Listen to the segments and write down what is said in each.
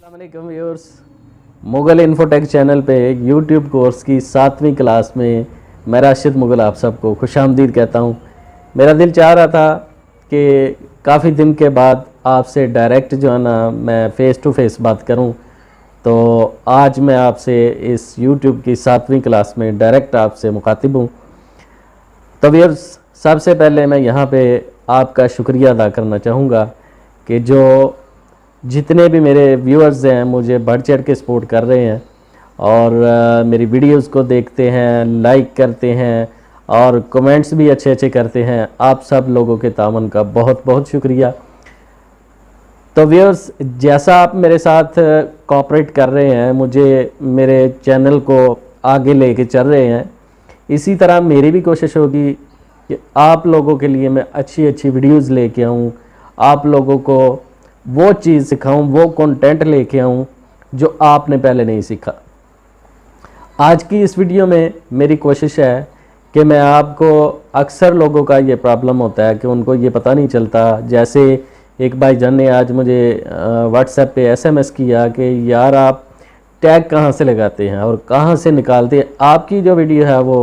अस्सलामुअलैकुम viewers, Mughal infotech channel पे YouTube course की 7वीं क्लास में मैं राशिद मुगल आप सबको खुशामदीद कहता हूँ। मेरा दिल चाह रहा था कि काफ़ी दिन के बाद आपसे डायरेक्ट जो है ना मैं फ़ेस टू फेस बात करूँ, तो आज मैं आपसे इस यूट्यूब की 7वीं क्लास में डायरेक्ट आपसे मुखातिब हूँ। तो व्यूअर्स, सबसे पहले मैं यहाँ पे आपका शुक्रिया अदा करना चाहूँगा कि जो जितने भी मेरे व्यूअर्स हैं मुझे बढ़ चढ़ के सपोर्ट कर रहे हैं और मेरी वीडियोस को देखते हैं, लाइक करते हैं और कमेंट्स भी अच्छे अच्छे करते हैं। आप सब लोगों के तामन का बहुत बहुत शुक्रिया। तो व्यूअर्स, जैसा आप मेरे साथ कोऑपरेट कर रहे हैं, मुझे मेरे चैनल को आगे लेके चल रहे हैं, इसी तरह मेरी भी कोशिश होगी कि आप लोगों के लिए मैं अच्छी अच्छी वीडियोस लेके आऊँ, आप लोगों को वो चीज़ सिखाऊं, वो कंटेंट लेके आऊं जो आपने पहले नहीं सीखा। आज की इस वीडियो में मेरी कोशिश है कि मैं आपको, अक्सर लोगों का ये प्रॉब्लम होता है कि उनको ये पता नहीं चलता। जैसे एक भाईजान ने आज मुझे व्हाट्सएप पे SMS किया कि यार आप टैग कहाँ से लगाते हैं और कहाँ से निकालते हैं। आपकी जो वीडियो है वो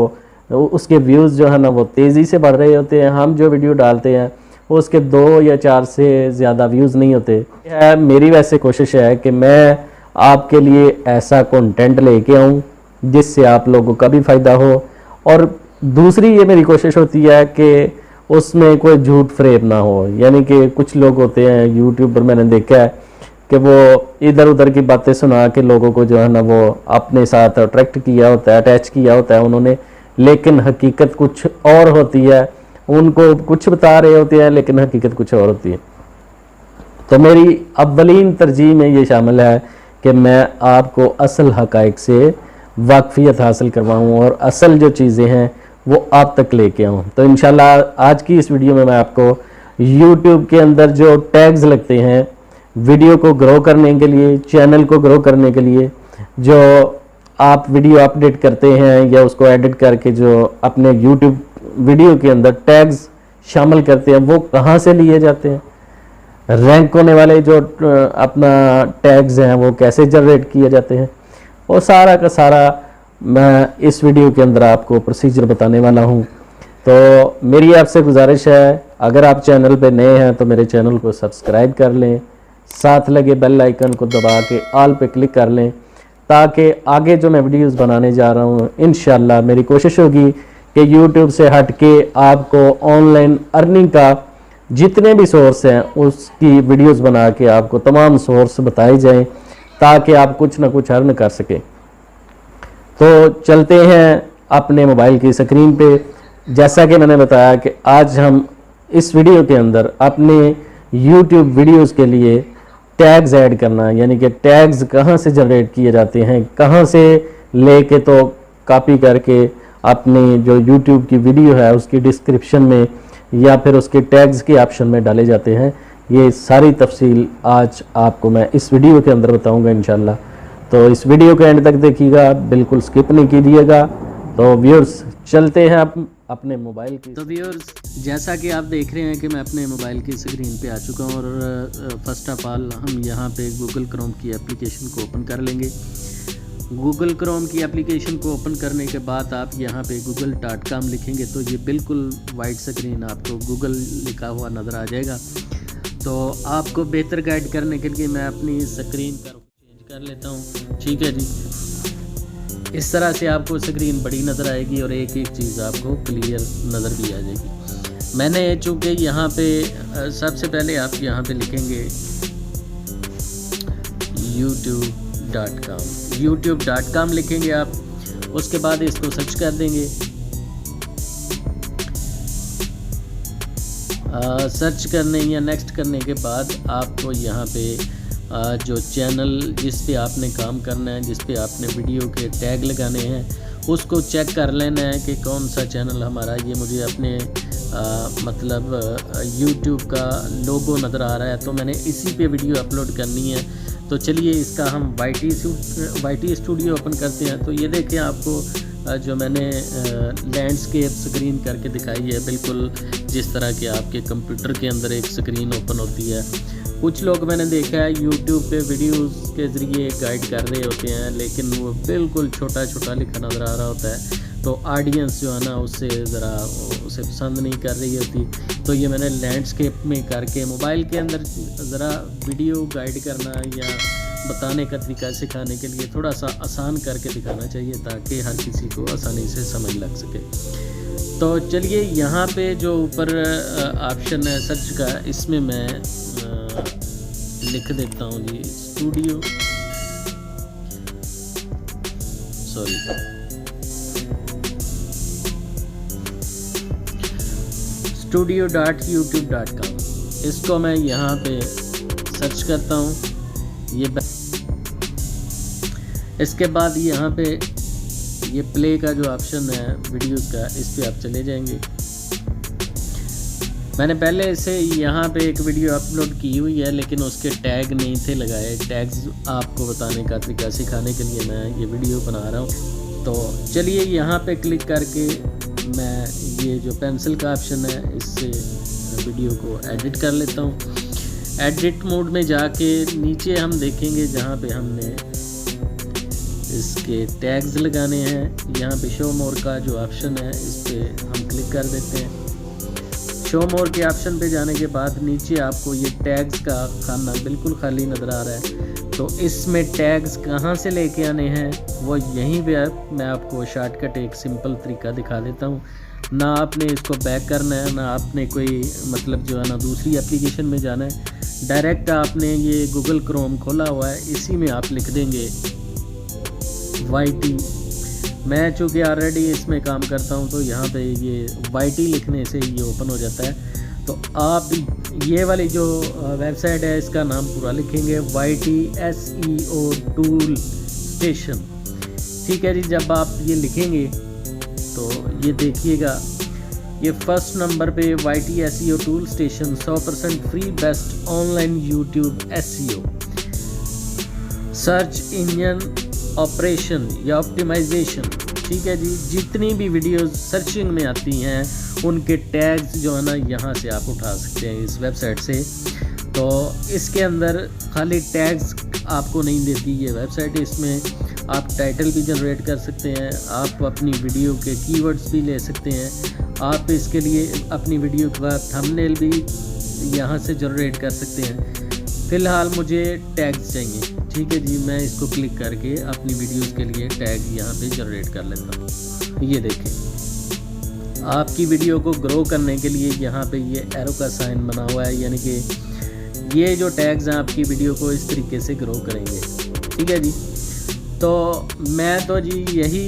उसके व्यूज़ जो है ना वो तेज़ी से बढ़ रहे होते हैं, हम जो वीडियो डालते हैं उसके 2 या 4 से ज़्यादा व्यूज़ नहीं होते हैं। मेरी वैसे कोशिश है कि मैं आपके लिए ऐसा कंटेंट लेके आऊँ जिससे आप लोगों का भी फ़ायदा हो, और दूसरी ये मेरी कोशिश होती है कि उसमें कोई झूठ फ्रेब ना हो। यानी कि कुछ लोग होते हैं यूट्यूब पर, मैंने देखा है कि वो इधर उधर की बातें सुना के लोगों को जो है ना वो अपने साथ अट्रैक्ट किया होता है, अटैच किया होता है उन्होंने, लेकिन हकीकत कुछ और होती है। उनको कुछ बता रहे होते हैं लेकिन हकीकत कुछ और होती है। तो मेरी अव्वलीन तरजीह में ये शामिल है कि मैं आपको असल हकाइक से वाकफियत हासिल करवाऊँ और असल जो चीज़ें हैं वो आप तक लेके आऊँ। तो इंशाल्लाह आज की इस वीडियो में मैं आपको यूट्यूब के अंदर जो टैग्स लगते हैं वीडियो को ग्रो करने के लिए, चैनल को ग्रो करने के लिए, जो आप वीडियो अपडेट करते हैं या उसको एडिट करके जो अपने यूट्यूब वीडियो के अंदर टैग्स शामिल करते हैं, वो कहाँ से लिए जाते हैं, रैंक होने वाले जो अपना टैग्स हैं वो कैसे जनरेट किए जाते हैं, वो सारा का सारा मैं इस वीडियो के अंदर आपको प्रोसीजर बताने वाला हूँ। तो मेरी आपसे गुजारिश है, अगर आप चैनल पे नए हैं तो मेरे चैनल को सब्सक्राइब कर लें, साथ लगे बेल आइकन को दबा के ऑल पे क्लिक कर लें, ताकि आगे जो मैं वीडियोस बनाने जा रहा हूँ इंशाल्लाह मेरी कोशिश होगी कि YouTube से हट के आपको ऑनलाइन अर्निंग का जितने भी सोर्स हैं उसकी वीडियोस बना के आपको तमाम सोर्स बताए जाएं, ताकि आप कुछ ना कुछ अर्न कर सकें। तो चलते हैं अपने मोबाइल की स्क्रीन पे। जैसा कि मैंने बताया कि आज हम इस वीडियो के अंदर अपने YouTube वीडियोस के लिए टैग्स ऐड करना, यानी कि टैग्स कहाँ से जनरेट किए जाते हैं, कहाँ से लेके तो कॉपी करके अपनी जो YouTube की वीडियो है उसकी डिस्क्रिप्शन में या फिर उसके टैग्स के ऑप्शन में डाले जाते हैं। ये सारी तफसील आज आपको मैं इस वीडियो के अंदर बताऊंगा इंशाल्लाह। तो इस वीडियो को एंड तक देखिएगा, बिल्कुल स्किप नहीं कीजिएगा। तो व्यूअर्स, चलते हैं अपने मोबाइल की। तो व्यूअर्स, जैसा कि आप देख रहे हैं कि मैं अपने मोबाइल की स्क्रीन पे आ चुका हूँ और फर्स्ट ऑफ ऑल हम यहाँ पे गूगल क्रोम की एप्लीकेशन को ओपन कर लेंगे। गूगल क्रोम की एप्लीकेशन को ओपन करने के बाद आप यहाँ पे google.com लिखेंगे तो ये बिल्कुल वाइट स्क्रीन आपको गूगल लिखा हुआ नज़र आ जाएगा। तो आपको बेहतर गाइड करने के लिए मैं अपनी स्क्रीन का चेंज कर लेता हूँ। ठीक है जी, इस तरह से आपको स्क्रीन बड़ी नज़र आएगी और एक एक चीज़ आपको क्लियर नज़र भी आ जाएगी। मैंने चूँकि यहाँ पे सबसे पहले आप यहाँ पे लिखेंगे youtube.com लिखेंगे आप, उसके बाद इसको सर्च कर देंगे। सर्च करने या नेक्स्ट करने के बाद आपको यहाँ पे जो चैनल जिस पे आपने काम करना है, जिस पे आपने वीडियो के टैग लगाने हैं, उसको चेक कर लेना है कि कौन सा चैनल हमारा, ये मुझे अपने मतलब YouTube का लोगो नज़र आ रहा है तो मैंने इसी पे वीडियो अपलोड करनी है। तो चलिए इसका हम YT स्टूडियो ओपन करते हैं। तो ये देखें आपको जो मैंने लैंडस्केप स्क्रीन करके दिखाई है, बिल्कुल जिस तरह के आपके कंप्यूटर के अंदर एक स्क्रीन ओपन होती है। कुछ लोग मैंने देखा है यूट्यूब पे वीडियोस के ज़रिए गाइड कर रहे होते हैं, लेकिन वो बिल्कुल छोटा छोटा लिखा नज़र आ रहा होता है, तो ऑडियंस जो है ना उससे ज़रा उसे पसंद नहीं कर रही होती। तो ये मैंने लैंडस्केप में करके मोबाइल के अंदर ज़रा वीडियो गाइड करना या बताने का तरीका सिखाने के लिए थोड़ा सा आसान करके दिखाना चाहिए, ताकि हर किसी को आसानी से समझ लग सके। तो चलिए, यहाँ पे जो ऊपर ऑप्शन है सर्च का, इसमें मैं लिख देता हूँ जी studio.youtube.com। इसको मैं यहाँ पे सर्च करता हूँ। इसके बाद यहाँ पे ये प्ले का जो ऑप्शन है वीडियोस का, इस पे आप चले जाएंगे। मैंने पहले से यहाँ पे एक वीडियो अपलोड की हुई है, लेकिन उसके टैग नहीं थे लगाए। टैग्स आपको बताने का तरीका सिखाने के लिए मैं ये वीडियो बना रहा हूँ। तो चलिए, यहाँ पे क्लिक करके मैं ये जो पेंसिल का ऑप्शन है, इससे वीडियो को एडिट कर लेता हूँ। एडिट मोड में जाके नीचे हम देखेंगे जहाँ पे हमने इसके टैग्स लगाने हैं। यहाँ पे शो मोर का जो ऑप्शन है, इस पर हम क्लिक कर देते हैं। शो मोर के ऑप्शन पे जाने के बाद नीचे आपको ये टैग्स का खाना बिल्कुल खाली नज़र आ रहा है। तो इसमें टैग्स कहाँ से लेके आने हैं वो यहीं पे मैं आपको शॉर्टकट एक सिंपल तरीका दिखा देता हूँ। ना आपने इसको बैक करना है, ना आपने कोई मतलब जो है ना दूसरी एप्लीकेशन में जाना है। डायरेक्ट आपने ये गूगल क्रोम खोला हुआ है, इसी में आप लिख देंगे YT। मैं चूँकि ऑलरेडी इसमें काम करता हूँ, तो यहाँ पे ये YT लिखने से ये ओपन हो जाता है। तो आप ये वाली जो वेबसाइट है, इसका नाम पूरा लिखेंगे YT SEO टूल स्टेशन। ठीक है जी। जब आप ये लिखेंगे तो ये देखिएगा, ये फर्स्ट नंबर पे YT SEO tool station 100% free best online YouTube SEO search engine operation या ऑप्टिमाइजेशन। ठीक है जी। जितनी भी वीडियोस सर्चिंग में आती हैं उनके टैग्स जो है ना यहाँ से आप उठा सकते हैं इस वेबसाइट से। तो इसके अंदर खाली टैग्स आपको नहीं देती ये वेबसाइट, इसमें आप टाइटल भी जनरेट कर सकते हैं, आप अपनी वीडियो के कीवर्ड्स भी ले सकते हैं, आप इसके लिए अपनी वीडियो का थंबनेल भी यहाँ से जनरेट कर सकते हैं। फ़िलहाल मुझे टैग्स चाहिए। ठीक है जी। मैं इसको क्लिक करके अपनी वीडियोस के लिए टैग यहाँ पे जनरेट कर लेता हूँ। ये देखें, आपकी वीडियो को ग्रो करने के लिए यहाँ पे ये एरो का साइन बना हुआ है, यानी कि ये जो टैग्स हैं आपकी वीडियो को इस तरीके से ग्रो करेंगे। ठीक है जी। तो मैं तो जी यही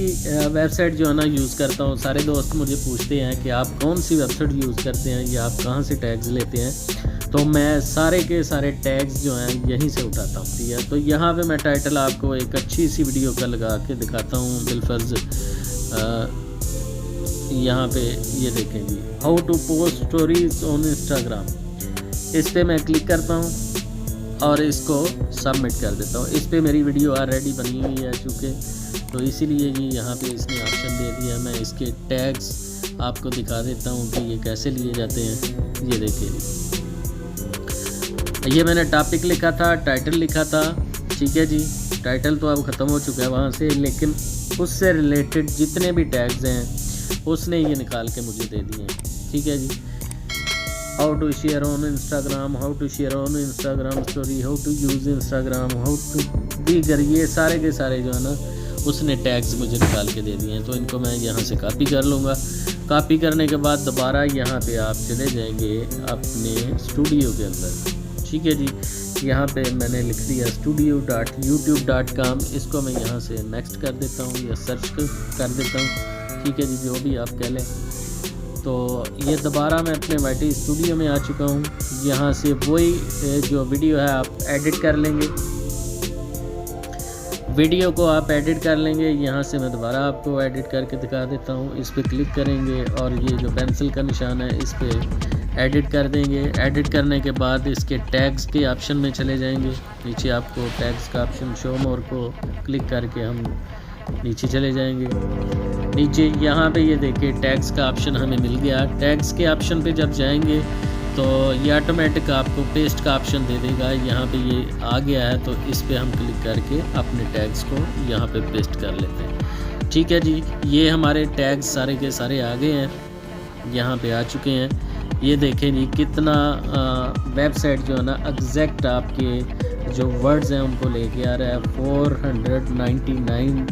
वेबसाइट जो है ना यूज़ करता हूँ। सारे दोस्त मुझे पूछते हैं कि आप कौन सी वेबसाइट यूज़ करते हैं या आप कहाँ से टैग्स लेते हैं, तो मैं सारे के सारे टैग्स जो हैं यहीं से उठाता हूँ। ठीक है। तो यहाँ पे मैं टाइटल आपको एक अच्छी सी वीडियो का लगा के दिखाता हूँ बिलफर्ज। यहाँ पे ये देखें जी, how to post stories on Instagram. इस पर मैं क्लिक करता हूँ और इसको सबमिट कर देता हूँ। इस पर मेरी वीडियो ऑलरेडी बनी हुई है चूँकि, तो इसीलिए जी यहाँ पे इसने ऑप्शन दे दिया। मैं इसके टैग्स आपको दिखा देता हूँ कि ये कैसे लिए जाते हैं। ये देखिए, ये मैंने टॉपिक लिखा था, टाइटल लिखा था। ठीक है जी। टाइटल तो अब ख़त्म हो चुका है वहाँ से, लेकिन उससे रिलेटेड जितने भी टैग्स हैं उसने ये निकाल के मुझे दे दिए। ठीक है जी। How to share on Instagram, how to share on Instagram story, how to use Instagram, how to दीगर, ये सारे के सारे जो है ना उसने टैग्स मुझे निकाल के दे दिए हैं। तो इनको मैं यहाँ से कॉपी कर लूँगा। कॉपी करने के बाद दोबारा यहाँ पे आप चले जाएंगे अपने स्टूडियो के अंदर। ठीक है जी। यहाँ पे मैंने लिख दिया studio.youtube.com। इसको मैं यहाँ से नेक्स्ट कर देता हूँ या सर्च कर देता हूँ। ठीक है जी, जो भी आप कह लें। तो ये दोबारा मैं अपने YT स्टूडियो में आ चुका हूँ। यहाँ से वही जो वीडियो है आप एडिट कर लेंगे, वीडियो को आप एडिट कर लेंगे। यहाँ से मैं दोबारा आपको एडिट करके दिखा देता हूँ। इस पर क्लिक करेंगे और ये जो पेंसिल का निशान है इस पर एडिट कर देंगे। एडिट करने के बाद इसके टैग्स के ऑप्शन में चले जाएंगे। नीचे आपको टैग्स का ऑप्शन शो मोर को क्लिक करके हम नीचे चले जाएंगे। नीचे यहाँ पे ये देखिए टैग्स का ऑप्शन हमें मिल गया। टैग्स के ऑप्शन पे जब जाएंगे तो ये ऑटोमेटिक आपको पेस्ट का ऑप्शन दे देगा। यहाँ पे ये आ गया है तो इस पे हम क्लिक करके अपने टैग्स को यहाँ पे पेस्ट कर लेते हैं। ठीक है जी, ये हमारे टैग्स सारे के सारे आ गए हैं, यहाँ पे आ चुके हैं। ये देखें जी कितना वेबसाइट जो है ना एग्जैक्ट आपके जो वर्ड्स हैं उनको लेके आ रहा है। 499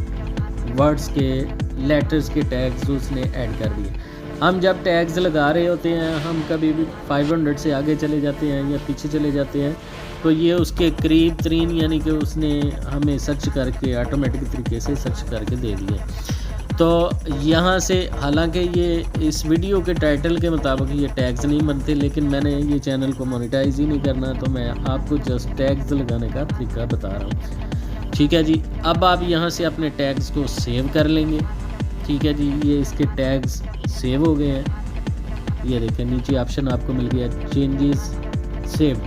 वर्ड्स के लेटर्स के टैग्स उसने ऐड कर दिए। हम जब टैग्स लगा रहे होते हैं, हम कभी भी 500 से आगे चले जाते हैं या पीछे चले जाते हैं तो ये उसके करीब तरीन यानी कि उसने हमें सर्च करके ऑटोमेटिक तरीके से सर्च करके दे दिए। तो यहाँ से हालांकि ये इस वीडियो के टाइटल के मुताबिक ये टैग्स नहीं बनते, लेकिन मैंने ये चैनल को मोनेटाइज ही नहीं करना तो मैं आपको जस्ट टैग्स लगाने का तरीका बता रहा हूँ। ठीक है जी, अब आप यहाँ से अपने टैग्स को सेव कर लेंगे। ठीक है जी, ये इसके टैग्स सेव हो गए हैं। ये देखें नीचे ऑप्शन आपको मिल गया चेंजेस सेव्ड,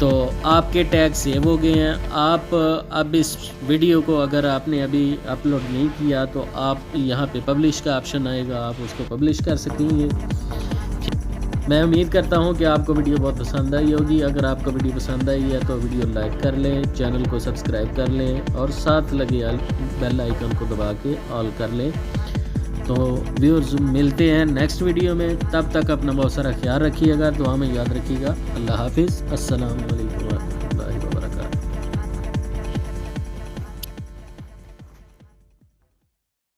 तो आपके टैग सेव हो गए हैं। आप अब इस वीडियो को अगर आपने अभी अपलोड नहीं किया तो आप यहाँ पे पब्लिश का ऑप्शन आएगा, आप उसको पब्लिश कर सकेंगे। मैं उम्मीद करता हूँ कि आपको वीडियो बहुत पसंद आई होगी। अगर आपको वीडियो पसंद आई है तो वीडियो लाइक कर लें, चैनल को सब्सक्राइब कर लें और साथ लगे बेल आइकन को दबा के ऑल कर लें। तो व्यूअर्स मिलते हैं नेक्स्ट वीडियो में, तब तक अपना बहुत सारा ख्याल रखिएगा, दुआ में याद रखिएगा। अल्लाह हाफिज़, अस्सलाम वालेकुम।